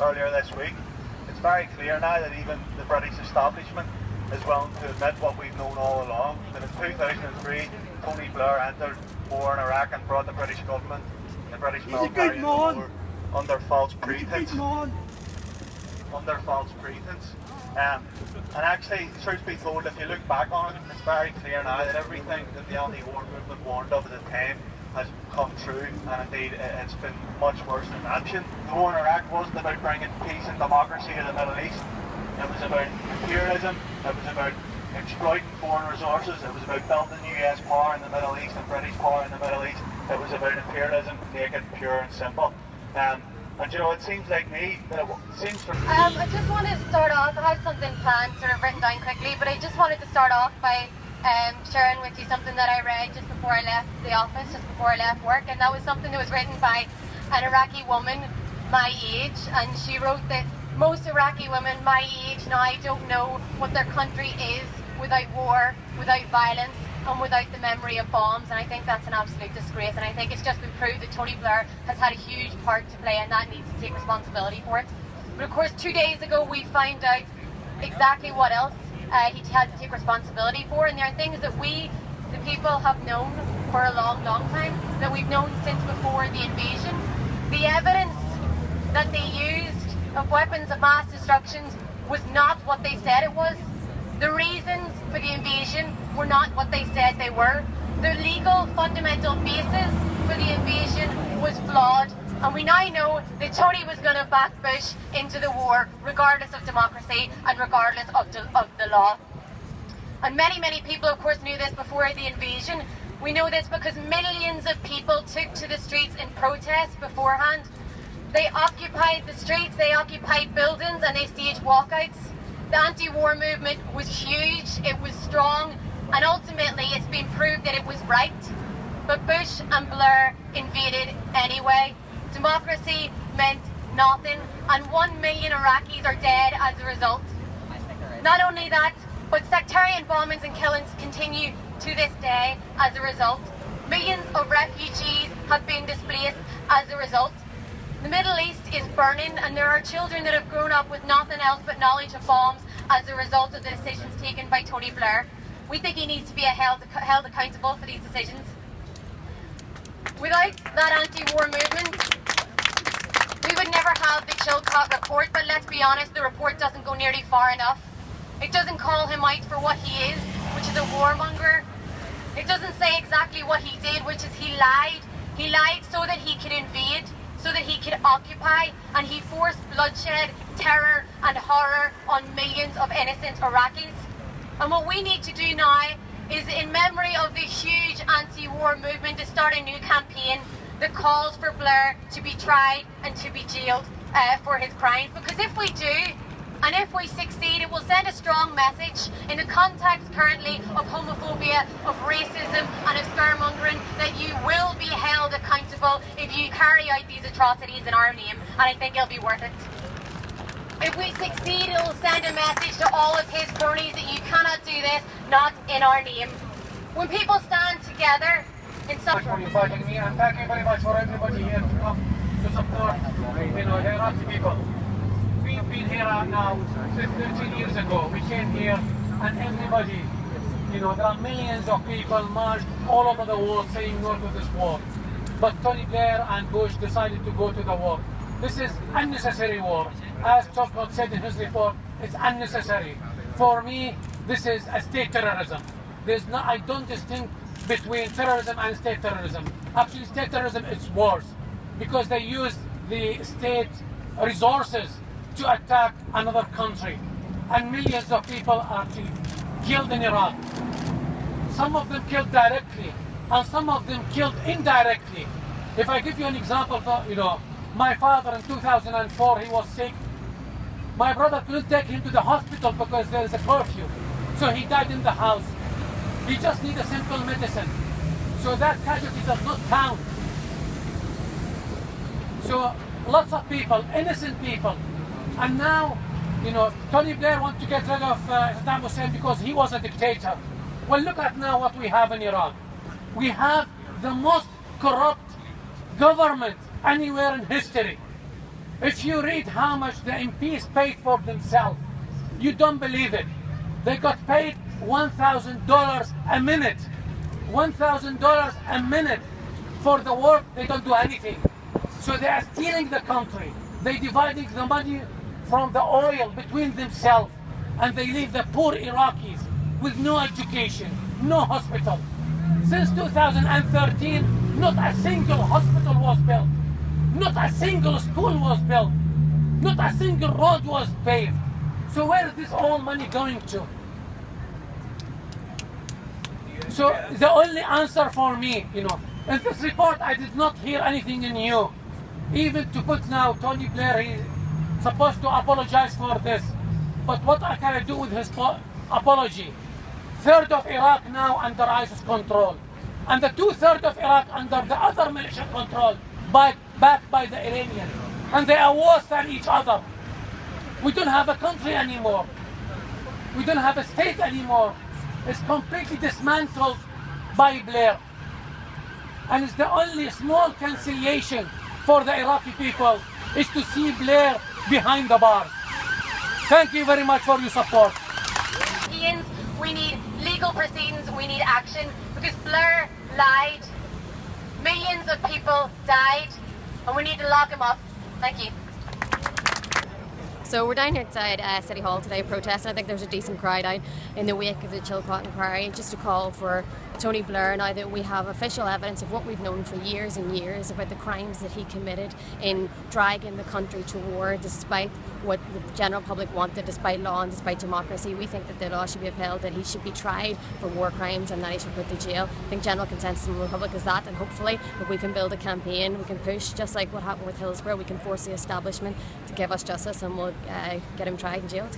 earlier this week. It's very clear now that even the British establishment is willing to admit what we've known all along, that in 2003 Tony Blair entered war in Iraq and brought the British government, the British military into war under false pretense. Under false pretense. And actually, truth be told, if you look back on it, it's very clear now that everything that the anti-war movement warned of at the time has come true, and indeed it's been much worse than that. The war in Iraq wasn't about bringing peace and democracy to the Middle East. It was about imperialism, it was about exploiting foreign resources, it was about building US power in the Middle East and British power in the Middle East. It was about imperialism, naked, pure and simple. And you know, it seems like me that it seems for I just wanted to start off, I had something planned sort of written down quickly, but I just wanted to start off by sharing with you something that I read just before I left the office, just before I left work, and that was something that was written by an Iraqi woman my age, and she wrote that most Iraqi women my age now don't know what their country is without war, without violence, and without the memory of bombs, and I think that's an absolute disgrace, and I think it's just been proved that Tony Blair has had a huge part to play and that needs to take responsibility for it. But of course 2 days ago we found out exactly what else he has to take responsibility for, and there are things that we, the people, have known for a long, long time, that we've known since before the invasion. The evidence that they used of weapons of mass destruction was not what they said it was. The reasons for the invasion were not what they said they were. The legal fundamental basis for the invasion was flawed, and we now know that Tony was going to back Bush into the war regardless of democracy and regardless of the law. And many, many people of course knew this before the invasion. We know this because millions of people took to the streets in protest beforehand. They occupied the streets, they occupied buildings, and they staged walkouts. The anti-war movement was huge, it was strong, and ultimately it's been proved that it was right. But Bush and Blair invaded anyway. Democracy meant nothing, and 1 million Iraqis are dead as a result. Not only that, but sectarian bombings and killings continue to this day as a result. Millions of refugees have been displaced as a result. The Middle East is burning, and there are children that have grown up with nothing else but knowledge of bombs as a result of the decisions taken by Tony Blair. We think he needs to be held accountable for these decisions. Without that anti-war movement, we would never have the Chilcot report, but let's be honest, the report doesn't go nearly far enough. It doesn't call him out for what he is, which is a warmonger. It doesn't say exactly what he did, which is he lied. He lied so that he could invade, so that he could occupy, and he forced bloodshed, terror and horror on millions of innocent Iraqis. And what we need to do now is, in memory of the huge anti-war movement, to start a new campaign that calls for Blair to be tried and to be jailed for his crimes. Because if we do, and if we succeed, it will send a strong message in the context currently of homophobia, of racism and of scaremongering, that you will be held accountable if you carry out these atrocities in our name, and I think it'll be worth it. If we succeed, it will send a message to all of his cronies that you cannot do this, not in our name. When people stand together in such... for inviting me, and thank you very much for everybody here to come to support, the Iraqi people. We've been here now 13 years ago. We came here and everybody, there are millions of people marched all over the world saying no to this war. But Tony Blair and Bush decided to go to the war. This is unnecessary war. As Chilcot said in his report, it's unnecessary. For me, this is a state terrorism. I don't distinguish between terrorism and state terrorism. Actually, state terrorism is worse because they use the state resources to attack another country, and millions of people are actually killed in Iraq. Some of them killed directly, and some of them killed indirectly. If I give you an example, my father in 2004, he was sick. My brother couldn't take him to the hospital because there is a curfew, so he died in the house. He just needs a simple medicine, so that casualty does not count. So lots of people, innocent people. And now, Tony Blair wants to get rid of Saddam Hussein because he was a dictator. Well, look at now what we have in Iraq. We have the most corrupt government anywhere in history. If you read how much the MPs paid for themselves, you don't believe it. They got paid $1,000 a minute. $1,000 a minute for the work. They don't do anything. So they are stealing the country. They're dividing the money from the oil between themselves, and they leave the poor Iraqis with no education, no hospital. Since 2013, not a single hospital was built. Not a single school was built. Not a single road was paved. So where is this all money going to? So the only answer for me, in this report I did not hear anything new. Even to put now Tony Blair, he's supposed to apologize for this. But what can I do with his apology? Third of Iraq now under ISIS control. And the 2/3 of Iraq under the other militia control, backed by the Iranians. And they are worse than each other. We don't have a country anymore. We don't have a state anymore. It's completely dismantled by Blair. And it's the only small conciliation for the Iraqi people is to see Blair behind the bars. Thank you very much for your support. We need legal proceedings, we need action, because Blair lied. Millions of people died, and we need to lock him up. Thank you. So we're down here outside City Hall today protesting. I think there's a decent crowd out in the wake of the Chilcot inquiry, just to call for Tony Blair, now that we have official evidence of what we've known for years and years about the crimes that he committed in dragging the country to war despite what the general public wanted, despite law and despite democracy. We think that the law should be upheld, that he should be tried for war crimes and that he should be put to jail. I think general consensus in the Republic is that, and hopefully if we can build a campaign, we can push, just like what happened with Hillsborough, we can force the establishment to give us justice, and we'll get him tried and jailed.